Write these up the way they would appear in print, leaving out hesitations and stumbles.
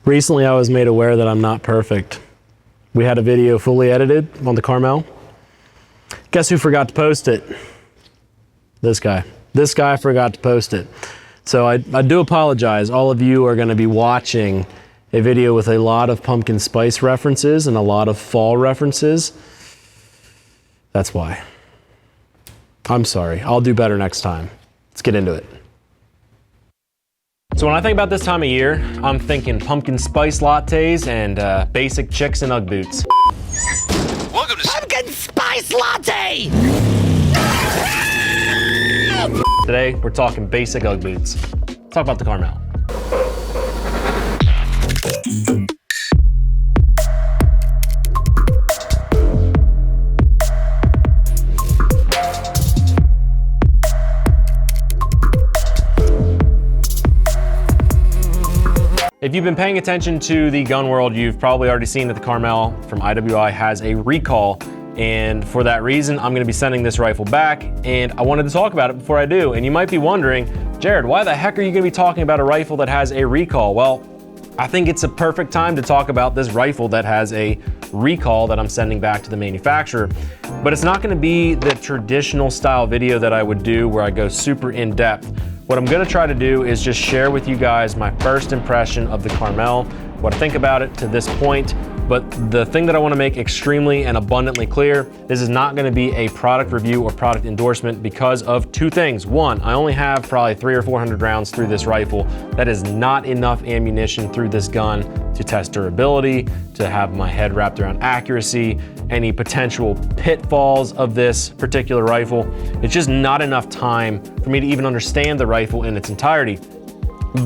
Recently, I was made aware that I'm not perfect. We had a video fully edited on the Carmel. Guess who forgot to post it? This guy. This guy forgot to post it. So I do apologize. All of you are going to be watching a video with a lot of pumpkin spice references and a lot of fall references. That's why. I'm sorry. I'll do better next time. Let's get into it. So when I think about this time of year, I'm thinking pumpkin spice lattes and basic chicks in Ugg boots. Welcome to Pumpkin Spice Latte! Today, we're talking basic Ugg boots. Let's talk about the Carmel. If you've been paying attention to the gun world, you've probably already seen that the Carmel from IWI has a recall. And for that reason, I'm gonna be sending this rifle back, and I wanted to talk about it before I do. And you might be wondering, Jared, why the heck are you gonna be talking about a rifle that has a recall? Well, I think it's a perfect time to talk about this rifle that has a recall that I'm sending back to the manufacturer. But it's not gonna be the traditional style video that I would do where I go super in depth. What I'm gonna try to do is just share with you guys my first impression of the Carmel, what I think about it to this point. But the thing that I wanna make extremely and abundantly clear, this is not gonna be a product review or product endorsement because of two things. One, I only have probably 300 or 400 rounds through this rifle. That is not enough ammunition through this gun to test durability, to have my head wrapped around accuracy, any potential pitfalls of this particular rifle. It's just not enough time for me to even understand the rifle in its entirety.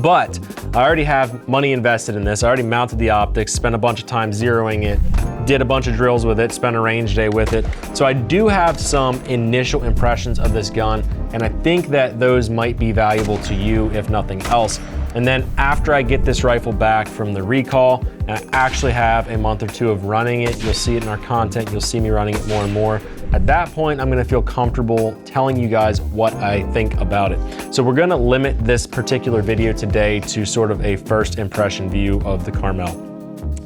But I already have money invested in this. I already mounted the optics, spent a bunch of time zeroing it, did a bunch of drills with it, spent a range day with it. So I do have some initial impressions of this gun, and I think that those might be valuable to you, if nothing else. And then after I get this rifle back from the recall, and I actually have a month or two of running it, you'll see it in our content, you'll see me running it more and more. At that point, I'm gonna feel comfortable telling you guys what I think about it. So we're gonna limit this particular video today to sort of a first impression view of the Carmel.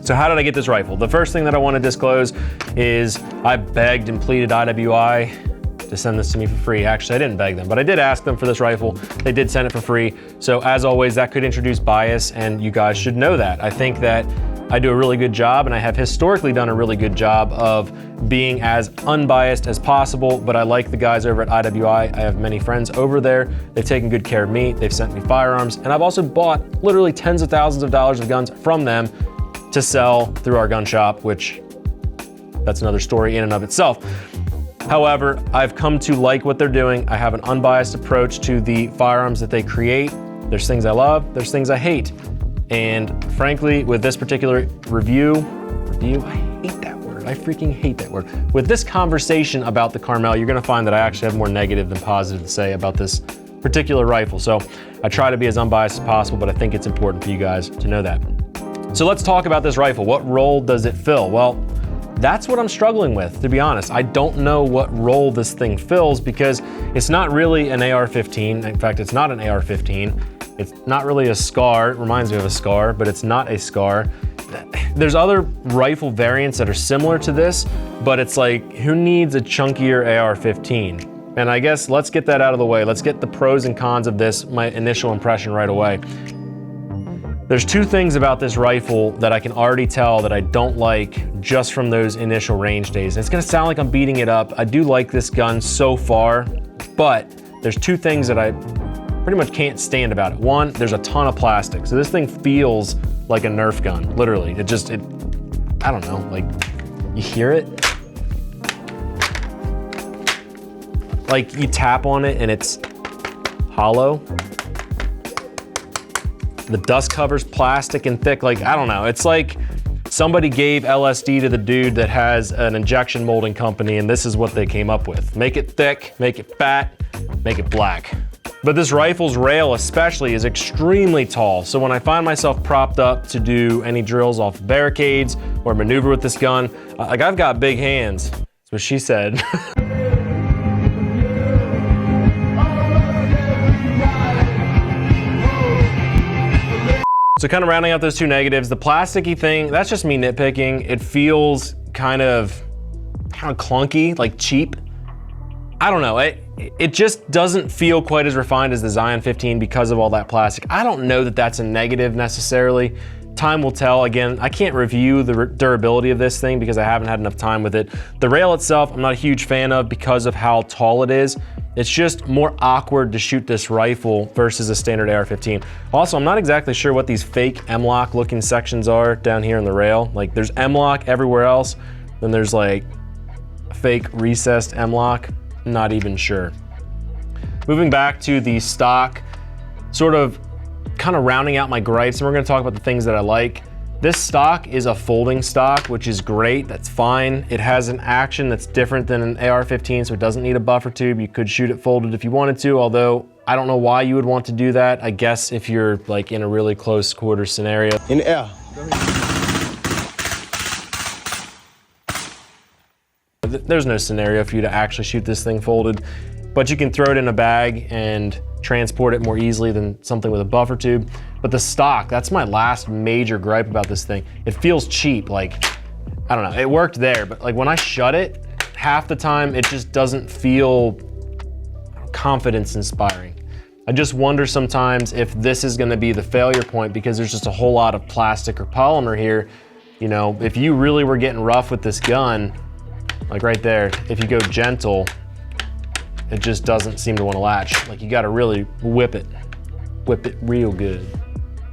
So how did I get this rifle? The first thing that I wanna disclose is I begged and pleaded IWI to send this to me for free. Actually, I didn't beg them, but I did ask them for this rifle. They did send it for free. So as always, that could introduce bias, and you guys should know that. I think that I do a really good job, and I have historically done a really good job of being as unbiased as possible, but I like the guys over at IWI. I have many friends over there. They've taken good care of me. They've sent me firearms, and I've also bought literally tens of thousands of dollars of guns from them to sell through our gun shop, which that's another story in and of itself. However, I've come to like what they're doing. I have an unbiased approach to the firearms that they create. There's things I love, there's things I hate. And frankly, with this particular review, I hate that word. I freaking hate that word. With this conversation about the Carmel, you're gonna find that I actually have more negative than positive to say about this particular rifle. So I try to be as unbiased as possible, but I think it's important for you guys to know that. So let's talk about this rifle. What role does it fill? Well, that's what I'm struggling with, to be honest. I don't know what role this thing fills because it's not really an AR-15. In fact, it's not an AR-15. It's not really a SCAR. It reminds me of a SCAR, but it's not a SCAR. There's other rifle variants that are similar to this, but it's like, who needs a chunkier AR-15? And I guess let's get that out of the way. Let's get the pros and cons of this, my initial impression right away. There's two things about this rifle that I can already tell that I don't like just from those initial range days. It's gonna sound like I'm beating it up. I do like this gun so far, but there's two things that I pretty much can't stand about it. One, there's a ton of plastic. So this thing feels like a Nerf gun, literally. I don't know, like, you hear it? Like you tap on it and it's hollow. The dust cover's plastic and thick, like, I don't know. It's like somebody gave LSD to the dude that has an injection molding company and this is what they came up with. Make it thick, make it fat, make it black. But this rifle's rail especially is extremely tall. So when I find myself propped up to do any drills off barricades or maneuver with this gun, like I've got big hands. That's what she said. So kind of rounding out those two negatives, the plasticky thing, that's just me nitpicking. It feels kind of clunky, like cheap. I don't know, it just doesn't feel quite as refined as the Zion 15 because of all that plastic. I don't know that that's a negative necessarily. Time will tell. Again, I can't review the durability of this thing because I haven't had enough time with it. The rail itself, I'm not a huge fan of because of how tall it is. It's just more awkward to shoot this rifle versus a standard AR-15. Also, I'm not exactly sure what these fake M-LOK looking sections are down here in the rail. Like there's M-LOK everywhere else, then there's like fake recessed M-LOK, not even sure. Moving back to the stock, sort of kind of rounding out my gripes, and we're gonna talk about the things that I like. This stock is a folding stock, which is great, that's fine. It has an action that's different than an AR-15, so it doesn't need a buffer tube. You could shoot it folded if you wanted to, although I don't know why you would want to do that. I guess if you're like in a really close quarter scenario. In the air. There's no scenario for you to actually shoot this thing folded, but you can throw it in a bag and transport it more easily than something with a buffer tube. But the stock, that's my last major gripe about this thing. It feels cheap, like, I don't know, it worked there, but like when I shut it, half the time it just doesn't feel confidence inspiring. I just wonder sometimes if this is gonna be the failure point because there's just a whole lot of plastic or polymer here. You know, if you really were getting rough with this gun, like right there, if you go gentle, it just doesn't seem to want to latch. Like you got to really whip it real good.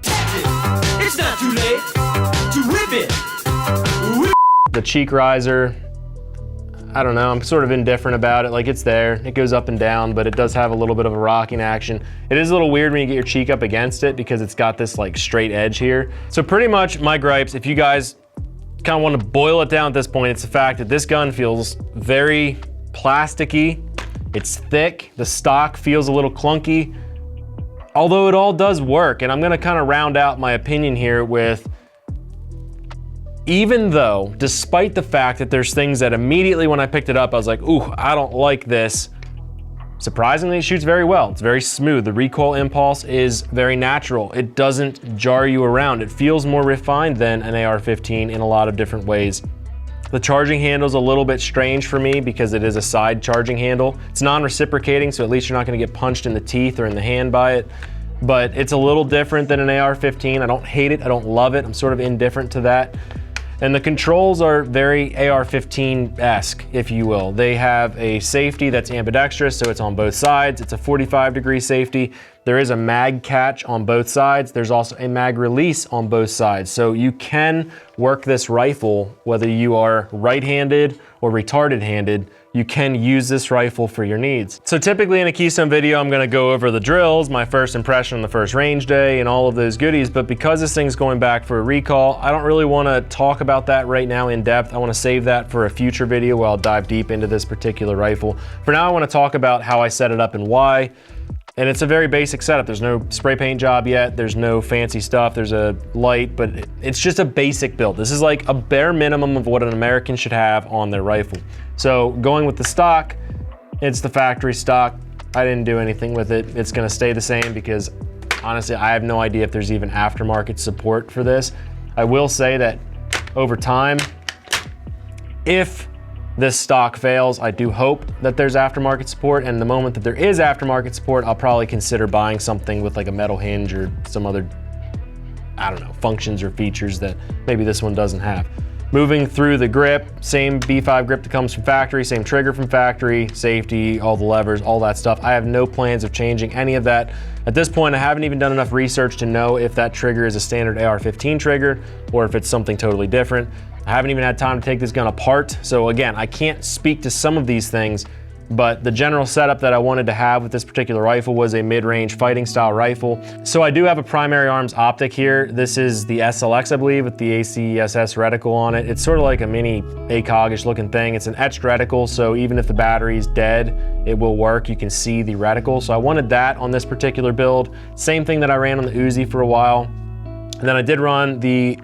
It's not too late to whip it. The cheek riser, I don't know, I'm sort of indifferent about it. Like it's there, it goes up and down, but it does have a little bit of a rocking action. It is a little weird when you get your cheek up against it because it's got this like straight edge here. So pretty much my gripes, if you guys kind of want to boil it down at this point, it's the fact that this gun feels very plasticky. It's thick, the stock feels a little clunky, although it all does work. And I'm gonna kind of round out my opinion here with, even though, despite the fact that there's things that immediately when I picked it up, I was like, ooh, I don't like this. Surprisingly, it shoots very well. It's very smooth. The recoil impulse is very natural. It doesn't jar you around. It feels more refined than an AR-15 in a lot of different ways. The charging handle's a little bit strange for me because it is a side charging handle. It's non-reciprocating, so at least you're not gonna get punched in the teeth or in the hand by it. But it's a little different than an AR-15. I don't hate it, I don't love it. I'm sort of indifferent to that. And the controls are very AR-15-esque, if you will. They have a safety that's ambidextrous, so it's on both sides. It's a 45-degree safety. There is a mag catch on both sides. There's also a mag release on both sides. So you can work this rifle, whether you are right-handed or retarded-handed, you can use this rifle for your needs. So typically in a Keystone video, I'm gonna go over the drills, my first impression on the first range day, and all of those goodies, but because this thing's going back for a recall, I don't really wanna talk about that right now in depth. I wanna save that for a future video where I'll dive deep into this particular rifle. For now, I wanna talk about how I set it up and why. And it's a very basic setup. There's no spray paint job yet. There's no fancy stuff. There's a light, but it's just a basic build. This is like a bare minimum of what an American should have on their rifle. So going with the stock, it's the factory stock. I didn't do anything with it. It's gonna stay the same because honestly, I have no idea if there's even aftermarket support for this. I will say that over time, if this stock fails, I do hope that there's aftermarket support, and the moment that there is aftermarket support, I'll probably consider buying something with like a metal hinge or some other, I don't know, functions or features that maybe this one doesn't have. Moving through the grip, same B5 grip that comes from factory, same trigger from factory, safety, all the levers, all that stuff. I have no plans of changing any of that. At this point, I haven't even done enough research to know if that trigger is a standard AR-15 trigger or if it's something totally different. I haven't even had time to take this gun apart. So again, I can't speak to some of these things, but the general setup that I wanted to have with this particular rifle was a mid-range fighting style rifle. So I do have a primary arms optic here. This is the SLX, I believe, with the ACSS reticle on it. It's sort of like a mini ACOG-ish looking thing. It's an etched reticle, so even if the battery's dead, it will work. You can see the reticle. So I wanted that on this particular build. Same thing that I ran on the Uzi for a while. And then I did run the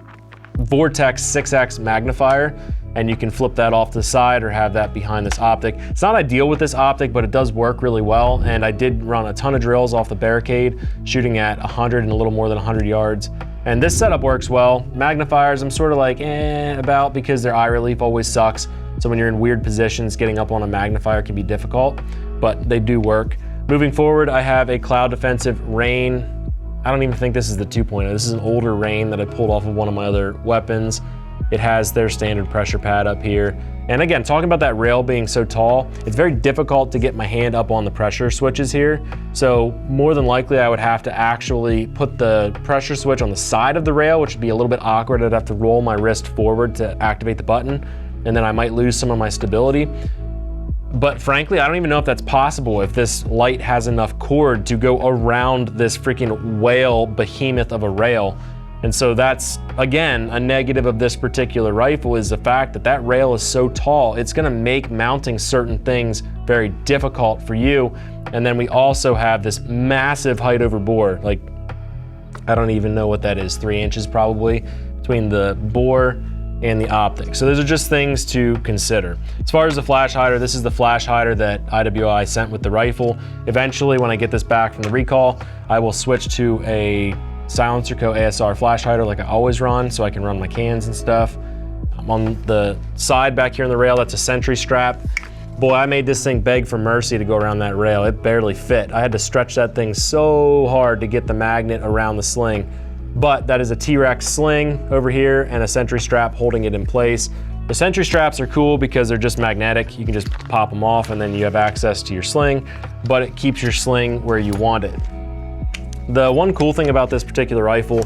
Vortex 6X magnifier, and you can flip that off to the side or have that behind this optic. It's not ideal with this optic, but it does work really well. And I did run a ton of drills off the barricade, shooting at 100 and a little more than 100 yards. And this setup works well. Magnifiers, I'm sort of like about, because their eye relief always sucks. So when you're in weird positions, getting up on a magnifier can be difficult, but they do work. Moving forward, I have a Cloud Defensive Rain. I don't even think this is the 2.0. This is an older Rain that I pulled off of one of my other weapons. It has their standard pressure pad up here. And again, talking about that rail being so tall, it's very difficult to get my hand up on the pressure switches here. So more than likely I would have to actually put the pressure switch on the side of the rail, which would be a little bit awkward. I'd have to roll my wrist forward to activate the button, and then I might lose some of my stability. But frankly, I don't even know if that's possible, if this light has enough cord to go around this freaking whale behemoth of a rail. And so that's, again, a negative of this particular rifle, is the fact that that rail is so tall, it's gonna make mounting certain things very difficult for you. And then we also have this massive height over bore. Like, I don't even know what that is, 3 inches probably, between the bore and the optic. So those are just things to consider. As far as the flash hider, this is the flash hider that IWI sent with the rifle. Eventually, when I get this back from the recall, I will switch to a Silencer Co. ASR flash hider like I always run, so I can run my cans and stuff. On the side back here in the rail, that's a sentry strap. Boy, I made this thing beg for mercy to go around that rail. It barely fit. I had to stretch that thing so hard to get the magnet around the sling. But that is a T-Rex sling over here and a sentry strap holding it in place. The sentry straps are cool because they're just magnetic. You can just pop them off and then you have access to your sling, but it keeps your sling where you want it. The one cool thing about this particular rifle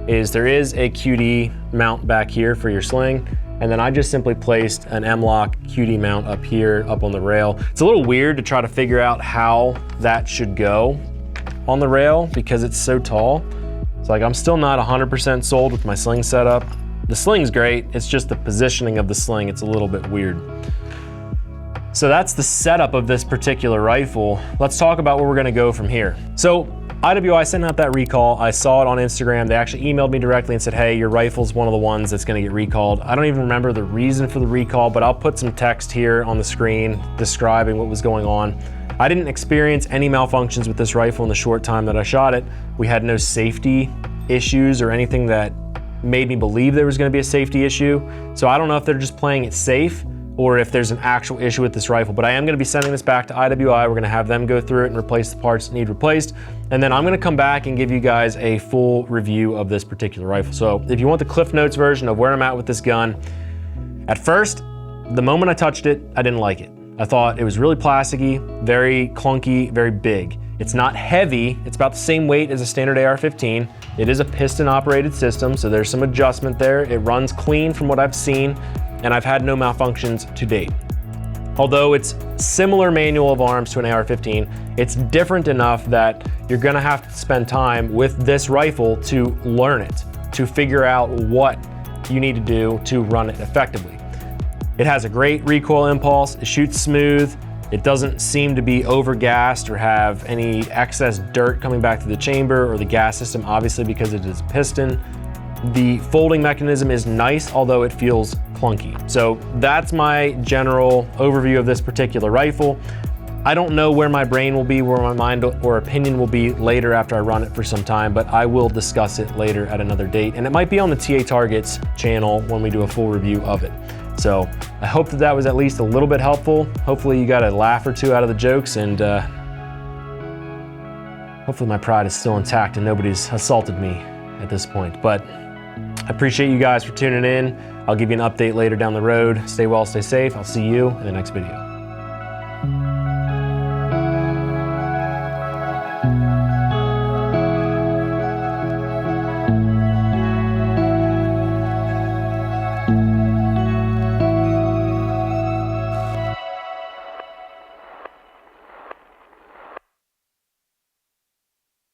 is there is a QD mount back here for your sling, and then I just simply placed an M-LOK QD mount up here, up on the rail. It's a little weird to try to figure out how that should go on the rail because it's so tall. So like, I'm still not 100% sold with my sling setup. The sling's great, it's just the positioning of the sling, it's a little bit weird. So that's the setup of this particular rifle. Let's talk about where we're gonna go from here. So IWI sent out that recall. I saw it on Instagram. They actually emailed me directly and said, hey, your rifle's one of the ones that's gonna get recalled. I don't even remember the reason for the recall, but I'll put some text here on the screen describing what was going on. I didn't experience any malfunctions with this rifle in the short time that I shot it. We had no safety issues or anything that made me believe there was gonna be a safety issue. So I don't know if they're just playing it safe or if there's an actual issue with this rifle, but I am gonna be sending this back to IWI. We're gonna have them go through it and replace the parts that need replaced. And then I'm gonna come back and give you guys a full review of this particular rifle. So if you want the Cliff Notes version of where I'm at with this gun, at first, the moment I touched it, I didn't like it. I thought it was really plasticky, very clunky, very big. It's not heavy, it's about the same weight as a standard AR-15. It is a piston operated system, so there's some adjustment there. It runs clean from what I've seen, and I've had no malfunctions to date. Although it's similar manual of arms to an AR-15, it's different enough that you're gonna have to spend time with this rifle to learn it, to figure out what you need to do to run it effectively. It has a great recoil impulse, it shoots smooth, it doesn't seem to be over-gassed or have any excess dirt coming back to the chamber or the gas system, obviously because it is a piston. The folding mechanism is nice, although it feels clunky. So that's my general overview of this particular rifle. I don't know where my brain will be, where my mind or opinion will be later after I run it for some time, but I will discuss it later at another date. And it might be on the TA Targets channel when we do a full review of it. So I hope that that was at least a little bit helpful. Hopefully you got a laugh or two out of the jokes, and hopefully my pride is still intact and nobody's assaulted me at this point. But I appreciate you guys for tuning in. I'll give you an update later down the road. Stay well, stay safe. I'll see you in the next video.